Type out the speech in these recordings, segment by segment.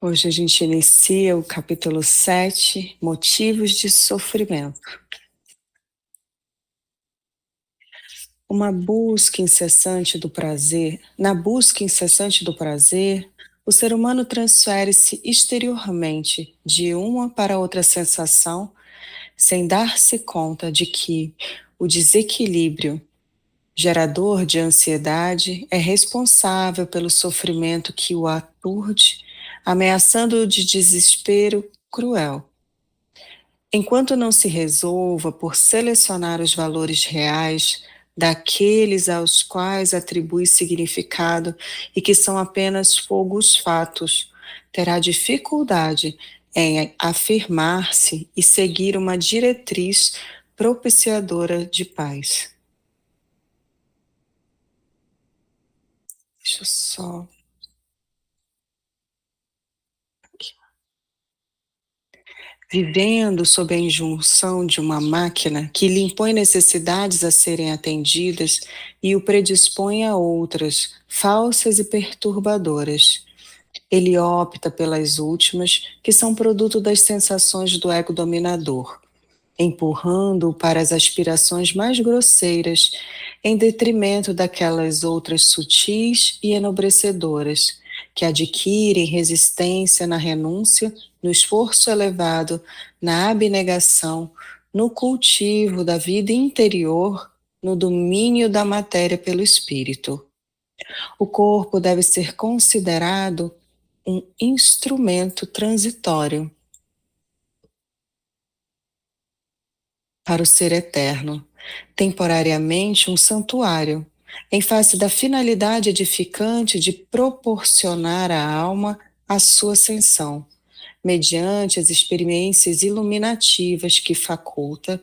Hoje a gente inicia o capítulo 7, Motivos de Sofrimento. Uma busca incessante do prazer. Na busca incessante do prazer, o ser humano transfere-se exteriormente de uma para outra sensação, sem dar-se conta de que o desequilíbrio gerador de ansiedade é responsável pelo sofrimento que o aturde, ameaçando-o de desespero cruel. Enquanto não se resolva por selecionar os valores reais daqueles aos quais atribui significado e que são apenas fogos fatos, terá dificuldade em afirmar-se e seguir uma diretriz propiciadora de paz. Deixa eu só. Vivendo sob a injunção de uma máquina que lhe impõe necessidades a serem atendidas e o predispõe a outras, falsas e perturbadoras. Ele opta pelas últimas, que são produto das sensações do ego dominador, empurrando-o para as aspirações mais grosseiras, em detrimento daquelas outras sutis e enobrecedoras, que adquirem resistência na renúncia, no esforço elevado, na abnegação, no cultivo da vida interior, no domínio da matéria pelo espírito. O corpo deve ser considerado um instrumento transitório para o ser eterno, temporariamente um santuário, em face da finalidade edificante de proporcionar à alma a sua ascensão, mediante as experiências iluminativas que faculta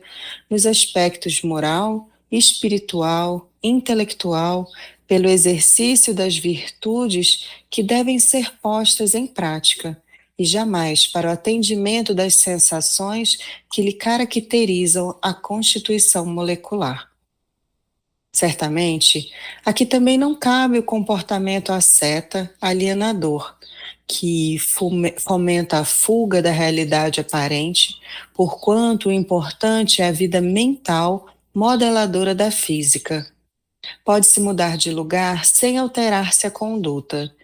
nos aspectos moral, espiritual, intelectual, pelo exercício das virtudes que devem ser postas em prática, e jamais para o atendimento das sensações que lhe caracterizam a constituição molecular. Certamente, aqui também não cabe o comportamento asceta alienador, que fomenta a fuga da realidade aparente, porquanto o importante é a vida mental modeladora da física. Pode-se mudar de lugar sem alterar-se a conduta,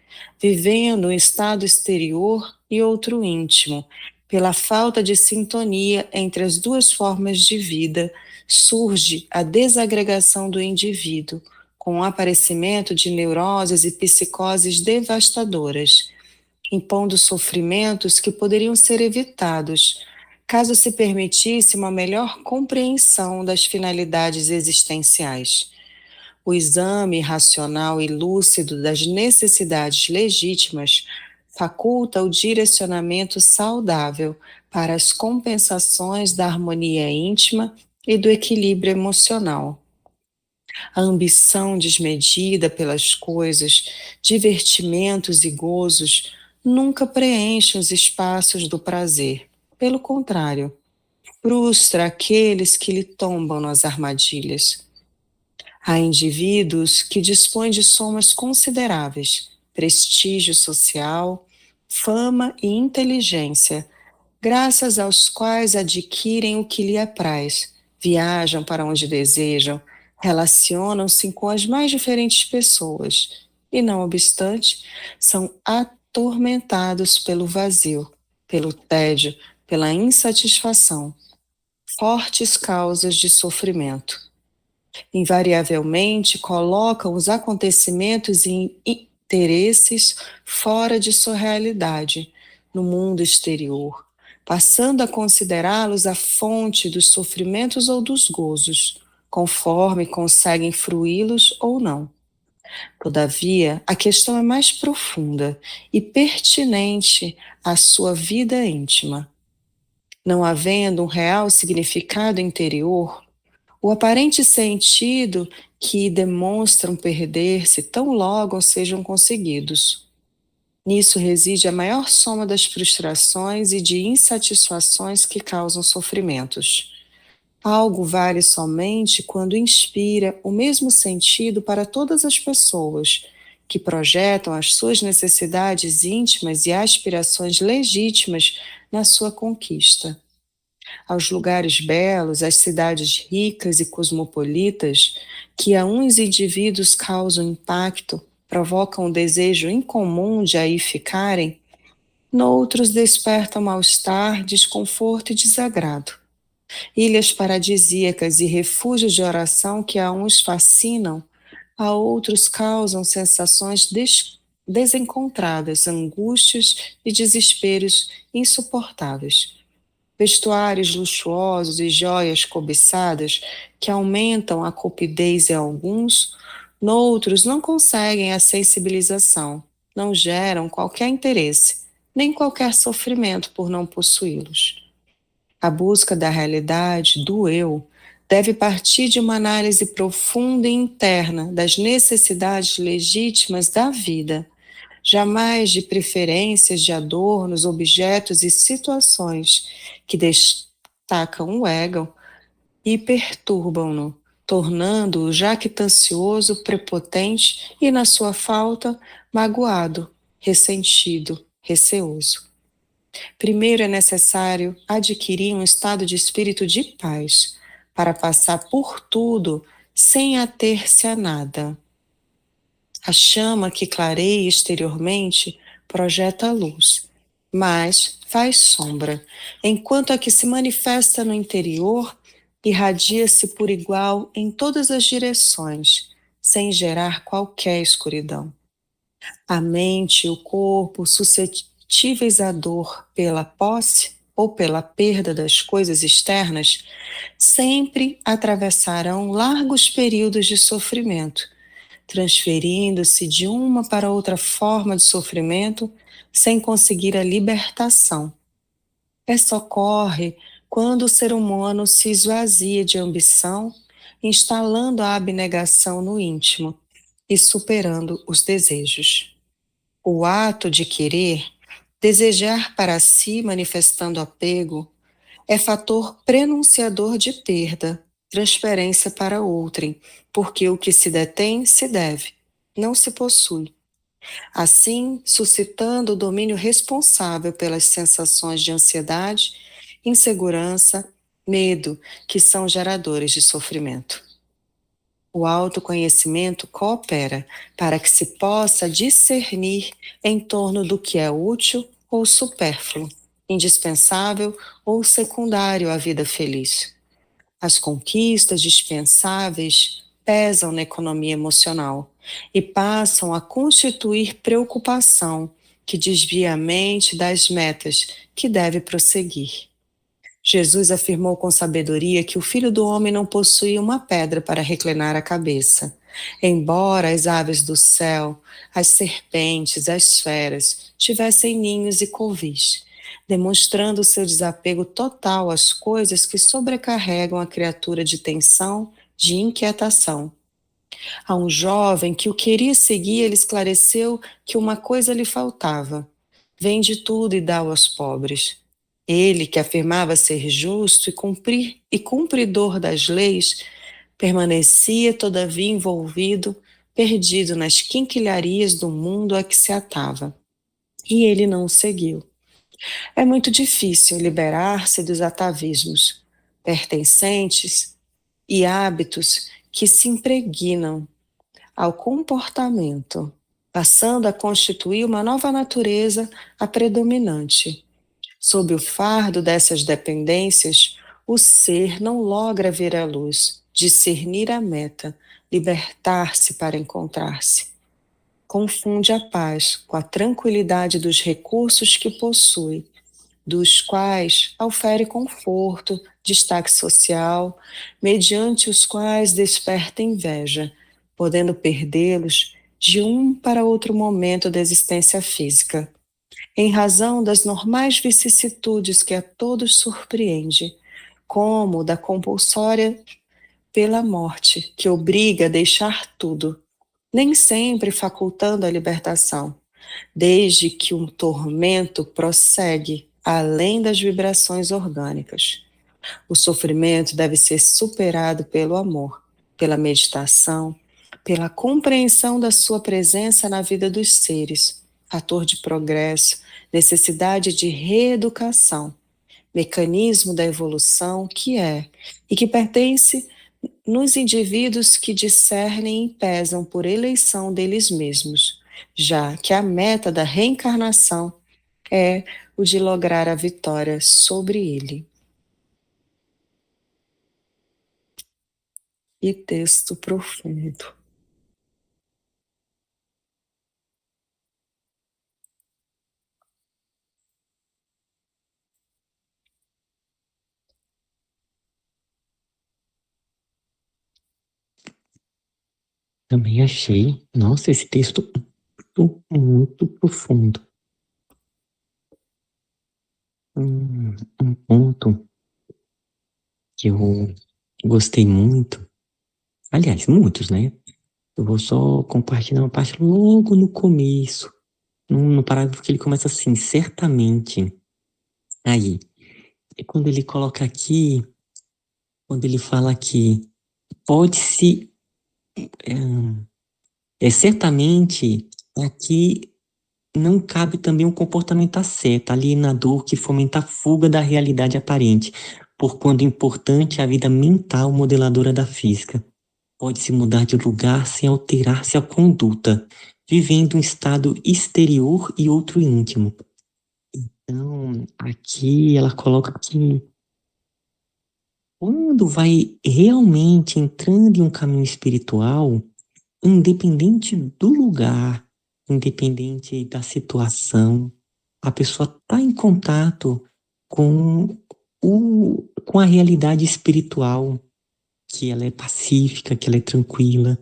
vivendo um estado exterior e outro íntimo. Pela falta de sintonia entre as duas formas de vida, surge a desagregação do indivíduo, com o aparecimento de neuroses e psicoses devastadoras, impondo sofrimentos que poderiam ser evitados, caso se permitisse uma melhor compreensão das finalidades existenciais. O exame racional e lúcido das necessidades legítimas faculta o direcionamento saudável para as compensações da harmonia íntima e do equilíbrio emocional. A ambição desmedida pelas coisas, divertimentos e gozos nunca preenchem os espaços do prazer. Pelo contrário, frustra aqueles que lhe tombam nas armadilhas. Há indivíduos que dispõem de somas consideráveis, prestígio social, fama e inteligência, graças aos quais adquirem o que lhe apraz, viajam para onde desejam, relacionam-se com as mais diferentes pessoas e, não obstante, são atormentados pelo vazio, pelo tédio, pela insatisfação, fortes causas de sofrimento. Invariavelmente colocam os acontecimentos e interesses fora de sua realidade, no mundo exterior, passando a considerá-los a fonte dos sofrimentos ou dos gozos, conforme conseguem fruí-los ou não. Todavia, a questão é mais profunda e pertinente à sua vida íntima. Não havendo um real significado interior, o aparente sentido que demonstram perder-se tão logo sejam conseguidos. Nisso reside a maior soma das frustrações e de insatisfações que causam sofrimentos. Algo vale somente quando inspira o mesmo sentido para todas as pessoas que projetam as suas necessidades íntimas e aspirações legítimas na sua conquista. Aos lugares belos, às cidades ricas e cosmopolitas, que a uns indivíduos causam impacto, provocam o desejo incomum de aí ficarem, noutros despertam mal-estar, desconforto e desagrado. Ilhas paradisíacas e refúgios de oração que a uns fascinam, a outros causam sensações desencontradas, angústias e desesperos insuportáveis. Vestuários luxuosos e joias cobiçadas que aumentam a cupidez em alguns, noutros não conseguem a sensibilização, não geram qualquer interesse, nem qualquer sofrimento por não possuí-los. A busca da realidade, do eu, deve partir de uma análise profunda e interna das necessidades legítimas da vida, jamais de preferências de adornos, objetos e situações que destacam o ego e perturbam-no, tornando-o jactancioso, prepotente e, na sua falta, magoado, ressentido, receoso. Primeiro é necessário adquirir um estado de espírito de paz, para passar por tudo sem ater-se a nada. A chama que clareia exteriormente projeta luz, mas faz sombra, enquanto a que se manifesta no interior irradia-se por igual em todas as direções, sem gerar qualquer escuridão. A mente e o corpo, suscetíveis à dor pela posse ou pela perda das coisas externas, sempre atravessarão largos períodos de sofrimento, transferindo-se de uma para outra forma de sofrimento sem conseguir a libertação. Essa ocorre quando o ser humano se esvazia de ambição, instalando a abnegação no íntimo e superando os desejos. O ato de querer, desejar para si manifestando apego, é fator prenunciador de perda, transferência para outrem, porque o que se detém se deve, não se possui. Assim, suscitando o domínio responsável pelas sensações de ansiedade, insegurança, medo, que são geradores de sofrimento. O autoconhecimento coopera para que se possa discernir em torno do que é útil ou supérfluo, indispensável ou secundário à vida feliz. As conquistas dispensáveis pesam na economia emocional e passam a constituir preocupação que desvia a mente das metas que deve prosseguir. Jesus afirmou com sabedoria que o Filho do Homem não possuía uma pedra para reclinar a cabeça. Embora as aves do céu, as serpentes, as feras tivessem ninhos e covis, demonstrando seu desapego total às coisas que sobrecarregam a criatura de tensão, de inquietação. A um jovem que o queria seguir, ele esclareceu que uma coisa lhe faltava: vende tudo e dá aos pobres. Ele, que afirmava ser justo e cumpridor das leis, permanecia, todavia, envolvido, perdido nas quinquilharias do mundo a que se atava. E ele não o seguiu. É muito difícil liberar-se dos atavismos, pertencentes e hábitos que se impregnam ao comportamento, passando a constituir uma nova natureza a predominante. Sob o fardo dessas dependências, o ser não logra ver a luz, discernir a meta, libertar-se para encontrar-se. Confunde a paz com a tranquilidade dos recursos que possui, dos quais aufere conforto, destaque social, mediante os quais desperta inveja, podendo perdê-los de um para outro momento da existência física, em razão das normais vicissitudes que a todos surpreende, como da compulsória pela morte, que obriga a deixar tudo, nem sempre facultando a libertação, desde que um tormento prossegue além das vibrações orgânicas. O sofrimento deve ser superado pelo amor, pela meditação, pela compreensão da sua presença na vida dos seres, fator de progresso, necessidade de reeducação, mecanismo da evolução que é e que pertence nos indivíduos que discernem e pesam por eleição deles mesmos, já que a meta da reencarnação é o de lograr a vitória sobre ele. E texto profundo. Também achei, nossa, esse texto muito profundo. Um ponto que eu gostei muito, aliás, muitos, né? Eu vou só compartilhar uma parte logo no começo, no parágrafo que ele começa assim, certamente. Aí, é quando ele coloca aqui, quando ele fala que pode-se, certamente, aqui não cabe também um comportamento asceta, alienador que fomenta a fuga da realidade aparente, porquanto importante é a vida mental modeladora da física. Pode-se mudar de lugar sem alterar-se a conduta, vivendo um estado exterior e outro íntimo. Então, aqui ela coloca que quando vai realmente entrando em um caminho espiritual, independente do lugar, independente da situação, a pessoa está em contato com com a realidade espiritual, que ela é pacífica, que ela é tranquila.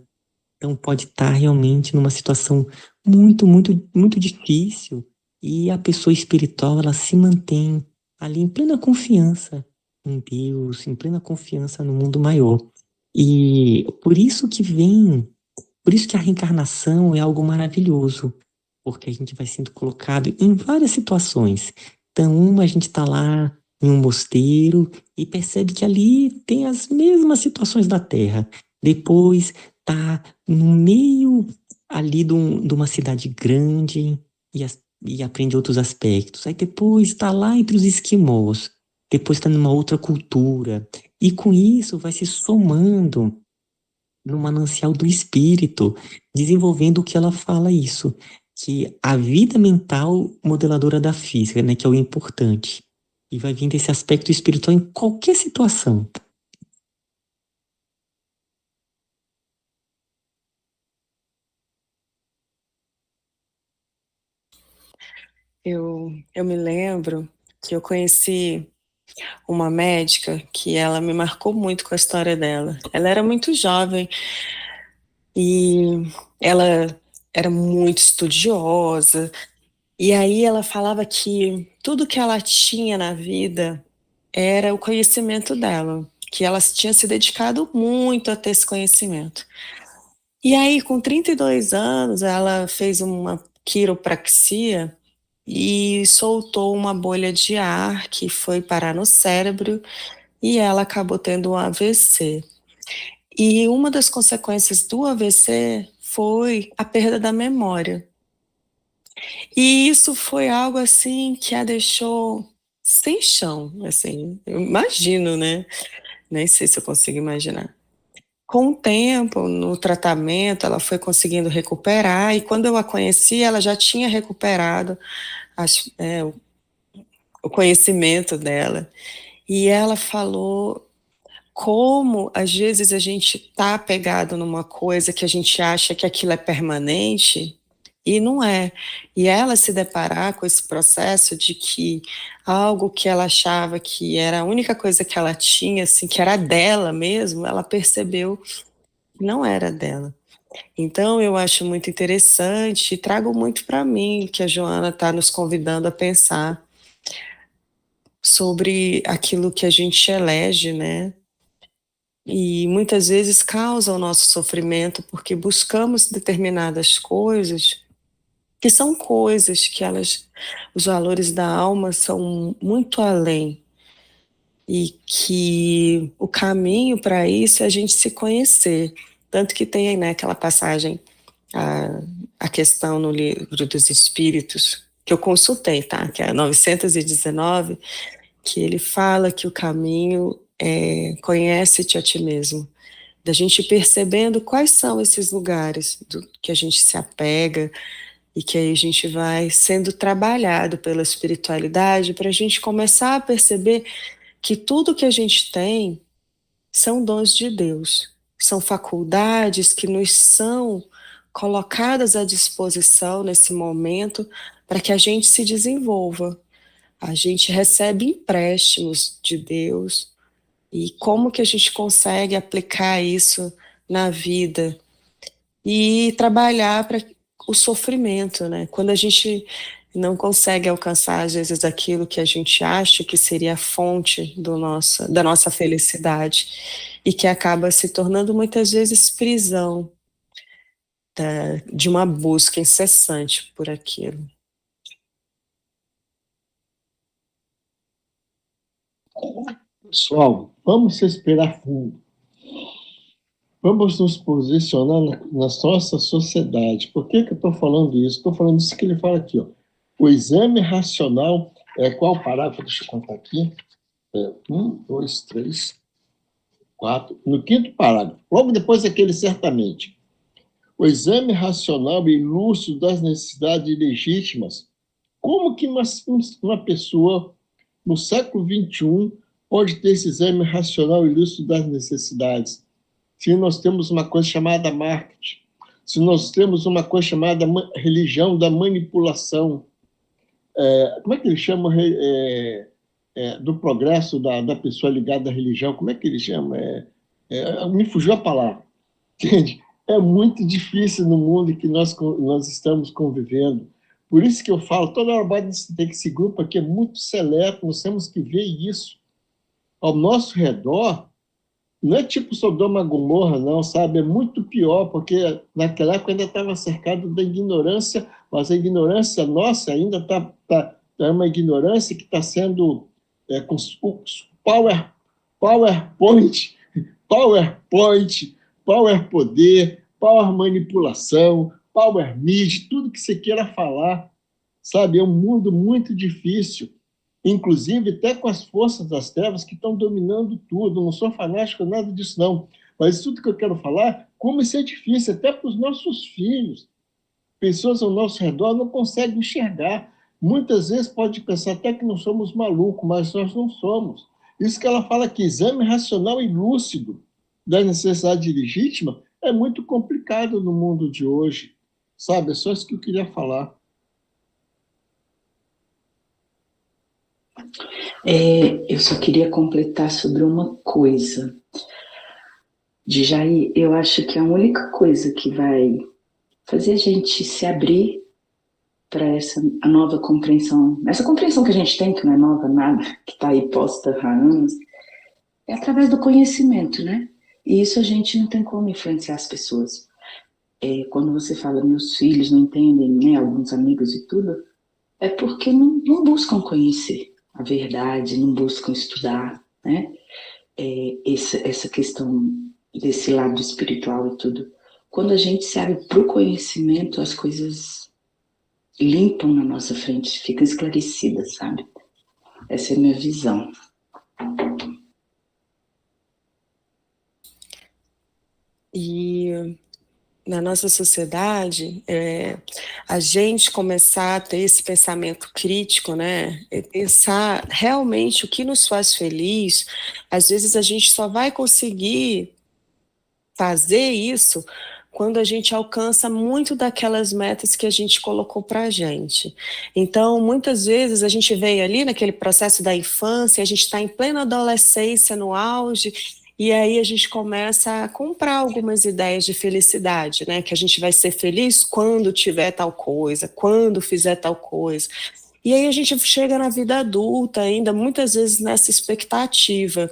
Então pode estar realmente numa situação muito difícil e a pessoa espiritual, ela se mantém ali em plena confiança em Deus, em plena confiança no mundo maior. E por isso que a reencarnação é algo maravilhoso, porque a gente vai sendo colocado em várias situações. Então, a gente está lá em um mosteiro e percebe que ali tem as mesmas situações da Terra. Depois tá no meio ali de uma cidade grande e aprende outros aspectos. Aí depois está lá entre os esquimós. Depois está numa outra cultura. E com isso vai se somando no manancial do espírito, desenvolvendo o que ela fala isso, que a vida mental modeladora da física, né, que é o importante. E vai vir desse aspecto espiritual em qualquer situação. Eu me lembro que eu conheci uma médica que ela me marcou muito com a história dela. Ela era muito jovem e ela era muito estudiosa. E aí ela falava que tudo que ela tinha na vida era o conhecimento dela, que ela tinha se dedicado muito a ter esse conhecimento. E aí, com 32 anos, ela fez uma quiropraxia e soltou uma bolha de ar que foi parar no cérebro e ela acabou tendo um AVC. E uma das consequências do AVC foi a perda da memória. E isso foi algo assim que a deixou sem chão, assim, eu imagino, né? Nem sei se eu consigo imaginar. Com o tempo, no tratamento, ela foi conseguindo recuperar, e quando eu a conheci, ela já tinha recuperado o conhecimento dela. E ela falou como às vezes a gente está apegado numa coisa que a gente acha que aquilo é permanente e não é. E ela se deparar com esse processo de que algo que ela achava que era a única coisa que ela tinha, assim, que era dela mesmo, ela percebeu que não era dela. Então eu acho muito interessante e trago muito para mim que a Joana está nos convidando a pensar sobre aquilo que a gente elege, né? E muitas vezes causa o nosso sofrimento porque buscamos determinadas coisas que são coisas que elas, os valores da alma são muito além e que o caminho para isso é a gente se conhecer. Tanto que tem, né, aquela passagem, a questão no livro dos Espíritos, que eu consultei, tá? Que é 919, que ele fala que o caminho é conhece-te a ti mesmo. Da gente percebendo quais são esses lugares que a gente se apega e que aí a gente vai sendo trabalhado pela espiritualidade para a gente começar a perceber que tudo que a gente tem são dons de Deus, são faculdades que nos são colocadas à disposição nesse momento para que a gente se desenvolva. A gente recebe empréstimos de Deus e como que a gente consegue aplicar isso na vida e trabalhar para o sofrimento, né? Quando a gente não consegue alcançar, às vezes, aquilo que a gente acha que seria a fonte da nossa felicidade e que acaba se tornando muitas vezes prisão de uma busca incessante por aquilo. Pessoal, vamos respirar fundo. Vamos nos posicionar na nossa sociedade. Por que eu estou falando isso? Estou falando isso que ele fala aqui, ó. O exame racional qual parágrafo? Deixa eu contar aqui. 1, 2, 3, 4. No quinto parágrafo, logo depois daquele certamente. O exame racional e lúcido das necessidades legítimas. Como que uma pessoa no século XXI pode ter esse exame racional e lúcido das necessidades? Se nós temos uma coisa chamada marketing, se nós temos uma coisa chamada religião da manipulação, como é que ele chama do progresso da pessoa ligada à religião? Como é que ele chama? Me fugiu a palavra. Entende? É muito difícil no mundo que nós estamos convivendo. Por isso que eu falo, toda hora tem que esse grupo aqui é muito seleto, nós temos que ver isso. Ao nosso redor, não é tipo Sodoma e Gomorra, não, sabe? É muito pior, porque naquela época ainda estava cercado da ignorância, mas a ignorância nossa ainda é uma ignorância que está sendo com PowerPoint, Power Poder, Power Manipulação, Power Media, tudo que você queira falar, sabe? É um mundo muito difícil, inclusive até com as forças das trevas que estão dominando tudo. Não sou fanático, nada disso não, mas tudo que eu quero falar, como isso é difícil, até para os nossos filhos. Pessoas ao nosso redor não conseguem enxergar. Muitas vezes pode pensar até que não somos malucos, mas nós não somos. Isso que ela fala aqui, exame racional e lúcido da necessidade legítima, é muito complicado no mundo de hoje, sabe? É só isso que eu queria falar. Eu só queria completar sobre uma coisa. Djaí, eu acho que a única coisa que vai fazer a gente se abrir para a nova compreensão, essa compreensão que a gente tem, que não é nova nada, que está aí posta há anos, é através do conhecimento, né? E isso a gente não tem como influenciar as pessoas. Quando você fala, meus filhos não entendem, né, alguns amigos e tudo, é porque não buscam conhecer a verdade, não buscam estudar, né? Essa questão desse lado espiritual e tudo. Quando a gente se abre para o conhecimento, as coisas limpam na nossa frente, ficam esclarecidas, sabe? Essa é a minha visão. E na nossa sociedade, a gente começar a ter esse pensamento crítico, né? Pensar realmente o que nos faz feliz. Às vezes a gente só vai conseguir fazer isso quando a gente alcança muito daquelas metas que a gente colocou para a gente. Então, muitas vezes a gente veio ali naquele processo da infância, a gente está em plena adolescência, no auge, e aí a gente começa a comprar algumas ideias de felicidade, né? Que a gente vai ser feliz quando tiver tal coisa, quando fizer tal coisa. E aí a gente chega na vida adulta ainda, muitas vezes nessa expectativa.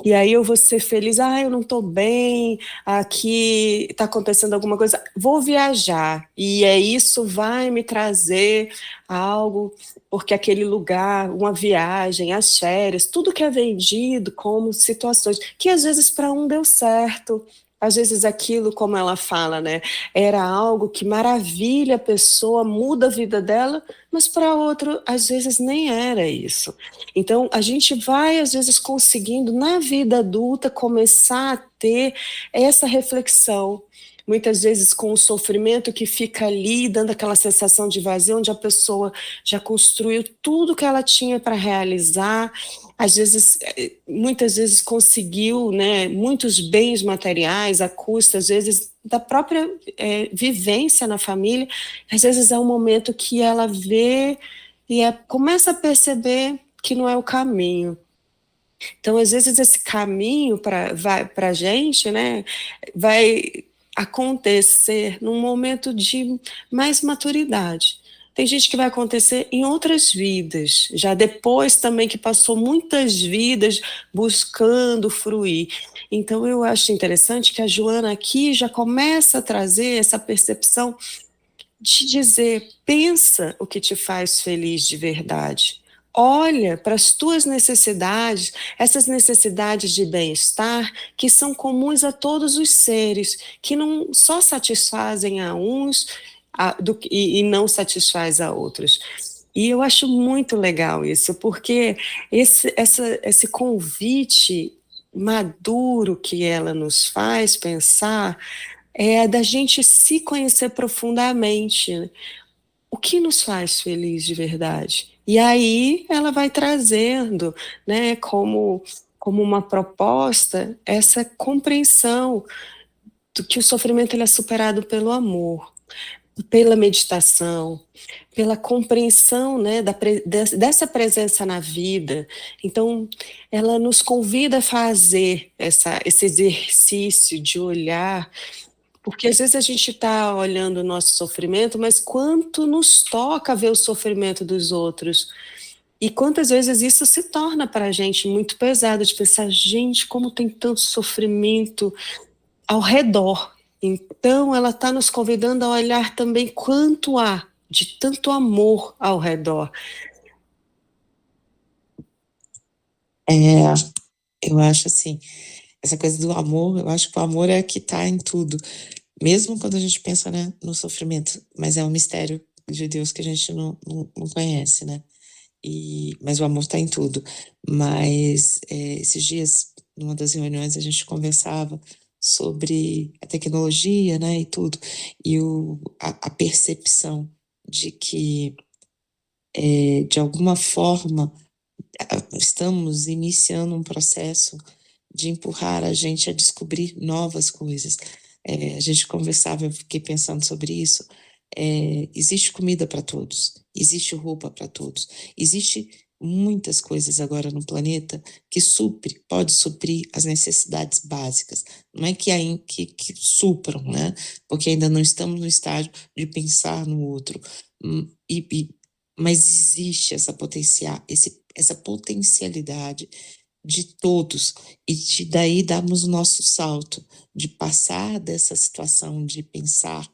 E aí eu vou ser feliz, eu não estou bem, aqui está acontecendo alguma coisa, vou viajar. E isso vai me trazer algo, porque aquele lugar, uma viagem, as férias, tudo que é vendido como situações, que às vezes para um deu certo, às vezes aquilo, como ela fala, né, era algo que maravilha a pessoa, muda a vida dela, mas para outro, às vezes nem era isso. Então, a gente vai, às vezes, conseguindo, na vida adulta, começar a ter essa reflexão. Muitas vezes com o sofrimento que fica ali, dando aquela sensação de vazio, onde a pessoa já construiu tudo que ela tinha para realizar, às vezes, muitas vezes conseguiu, né, muitos bens materiais à custa, às vezes, da própria vivência na família. Às vezes é um momento que ela vê e começa a perceber que não é o caminho. Então, às vezes, esse caminho para a gente, né, vai acontecer num momento de mais maturidade. Tem gente que vai acontecer em outras vidas, já depois também que passou muitas vidas buscando fruir. Então, eu acho interessante que a Joana aqui já começa a trazer essa percepção de dizer, pensa o que te faz feliz de verdade. Olha para as tuas necessidades, essas necessidades de bem-estar que são comuns a todos os seres, que não só satisfazem a uns e não satisfaz a outros. E eu acho muito legal isso, porque esse convite maduro que ela nos faz pensar é da gente se conhecer profundamente. O que nos faz feliz de verdade? E aí ela vai trazendo, né, como uma proposta, essa compreensão do que o sofrimento ele é superado pelo amor, pela meditação, pela compreensão, né, dessa presença na vida. Então, ela nos convida a fazer esse exercício de olhar, porque às vezes a gente está olhando o nosso sofrimento, mas quanto nos toca ver o sofrimento dos outros. E quantas vezes isso se torna para a gente muito pesado, de pensar, gente, como tem tanto sofrimento ao redor. Então, ela está nos convidando a olhar também quanto há de tanto amor ao redor. Eu acho assim, essa coisa do amor, eu acho que o amor é que está em tudo. Mesmo quando a gente pensa, né, no sofrimento, mas é um mistério de Deus que a gente não conhece, né? Mas o amor está em tudo. Mas esses dias, numa das reuniões, a gente conversava sobre a tecnologia, né, e tudo, e a percepção de que, de alguma forma, estamos iniciando um processo de empurrar a gente a descobrir novas coisas. A gente conversava, eu fiquei pensando sobre isso. Existe comida para todos, existe roupa para todos, existe muitas coisas agora no planeta que pode suprir as necessidades básicas. Não é que supram, né? Porque ainda não estamos no estágio de pensar no outro. Mas existe essa potencialidade de todos, e daí damos o nosso salto, de passar dessa situação de pensar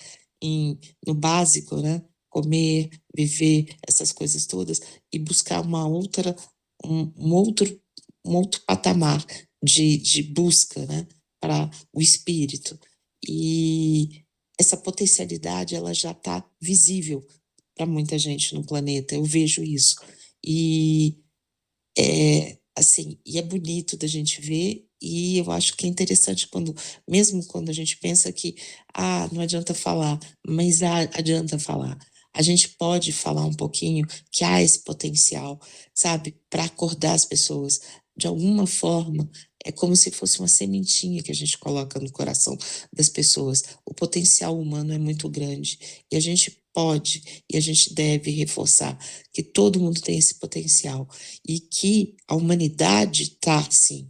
no básico, né? Comer, viver, essas coisas todas, e buscar um outro patamar de busca, né? Para o espírito. E essa potencialidade, ela já está visível para muita gente no planeta, eu vejo isso. E assim, e é bonito da gente ver, e eu acho que é interessante mesmo quando a gente pensa que não adianta falar, mas adianta falar. A gente pode falar um pouquinho que há esse potencial, sabe, para acordar as pessoas. De alguma forma, é como se fosse uma sementinha que a gente coloca no coração das pessoas. O potencial humano é muito grande, e a gente pode e a gente deve reforçar que todo mundo tem esse potencial, e que a humanidade está, assim,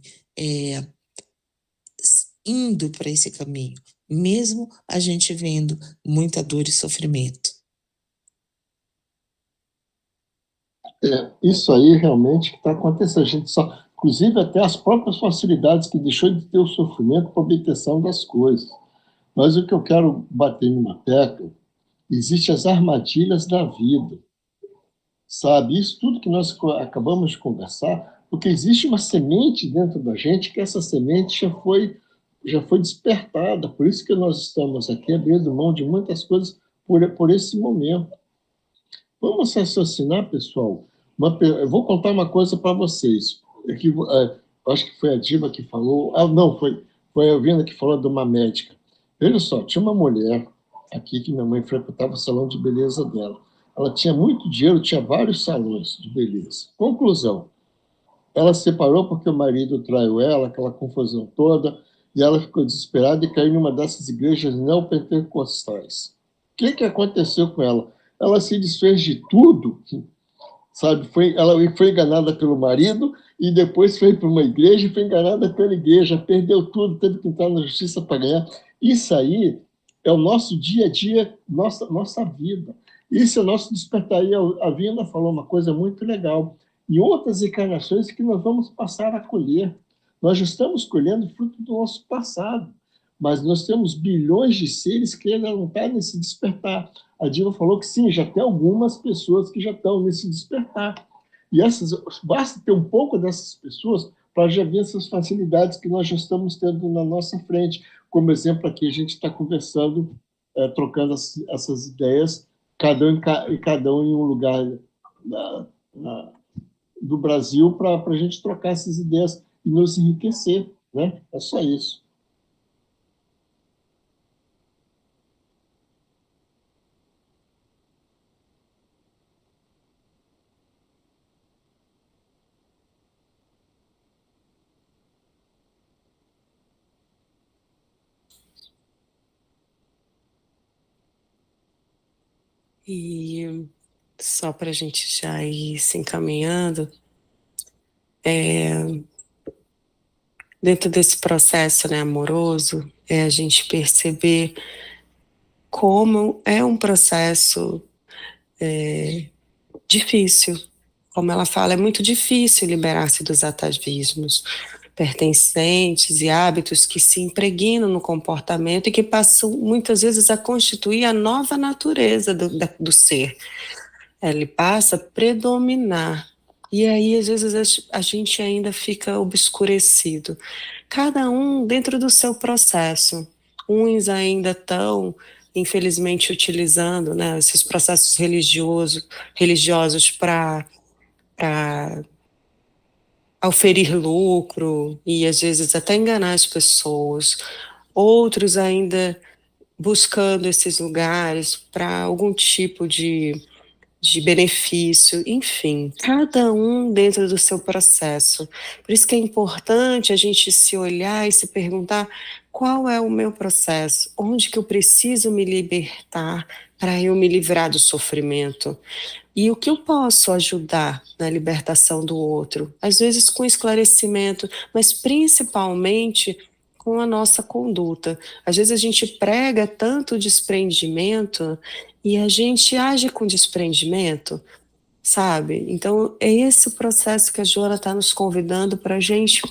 indo para esse caminho, mesmo a gente vendo muita dor e sofrimento. Isso aí realmente que está acontecendo. A gente só, inclusive até as próprias facilidades que deixou de ter o sofrimento para obtenção das coisas. Mas o que eu quero bater numa tecla, existem as armadilhas da vida, sabe? Isso tudo que nós acabamos de conversar, porque existe uma semente dentro da gente, que essa semente já foi já foi despertada, por isso que nós estamos aqui abrindo mão de muitas coisas por esse momento. Vamos raciocinar, pessoal. Eu vou contar uma coisa para vocês. Acho que foi a Diva que falou. Não, foi a Elvina que falou de uma médica. Veja só, tinha uma mulher aqui que minha mãe frequentava o salão de beleza dela. Ela tinha muito dinheiro, tinha vários salões de beleza. Conclusão, ela se separou porque o marido traiu ela, aquela confusão toda, e ela ficou desesperada e caiu em uma dessas igrejas neopentecostais. O que aconteceu com ela? Ela se desfez de tudo, sabe? Ela foi enganada pelo marido e depois foi para uma igreja e foi enganada pela igreja, perdeu tudo, teve que entrar na justiça para ganhar. Isso aí é o nosso dia a dia, nossa vida. Isso é o nosso despertar. E a Vina falou uma coisa muito legal. Em outras encarnações que nós vamos passar a colher. Nós já estamos colhendo fruto do nosso passado, mas nós temos bilhões de seres que ainda não estão nesse despertar. A Diva falou que sim, já tem algumas pessoas que já estão nesse despertar. E basta ter um pouco dessas pessoas para já ver essas facilidades que nós já estamos tendo na nossa frente. Como exemplo, aqui a gente está conversando, trocando essas ideias, cada um em um lugar do Brasil, para a gente trocar essas ideias e nos enriquecer, né? É só isso. E só para a gente já ir se encaminhando, dentro desse processo, né, amoroso, a gente perceber como é um processo difícil. Como ela fala, é muito difícil liberar-se dos atavismos pertencentes e hábitos que se impregnam no comportamento e que passam muitas vezes a constituir a nova natureza do ser. Ele passa a predominar. E aí, às vezes, a gente ainda fica obscurecido. Cada um dentro do seu processo. Uns ainda estão, infelizmente, utilizando, né, esses processos religiosos para oferir lucro e, às vezes, até enganar as pessoas. Outros ainda buscando esses lugares para algum tipo de benefício, enfim, cada um dentro do seu processo. Por isso que é importante a gente se olhar e se perguntar qual é o meu processo, onde que eu preciso me libertar para eu me livrar do sofrimento. E o que eu posso ajudar na libertação do outro? Às vezes com esclarecimento, mas principalmente com a nossa conduta. Às vezes a gente prega tanto desprendimento e a gente age com desprendimento, sabe? Então é esse o processo que a Joana está nos convidando para a gente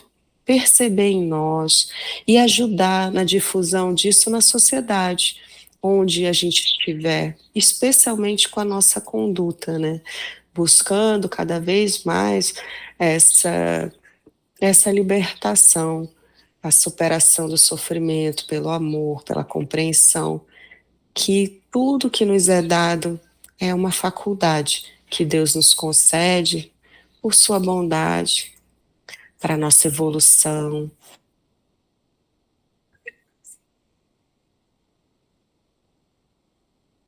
perceber em nós e ajudar na difusão disso na sociedade, onde a gente estiver, especialmente com a nossa conduta, né? Buscando cada vez mais essa libertação, a superação do sofrimento pelo amor, pela compreensão, que tudo que nos é dado é uma faculdade que Deus nos concede por sua bondade, para a nossa evolução,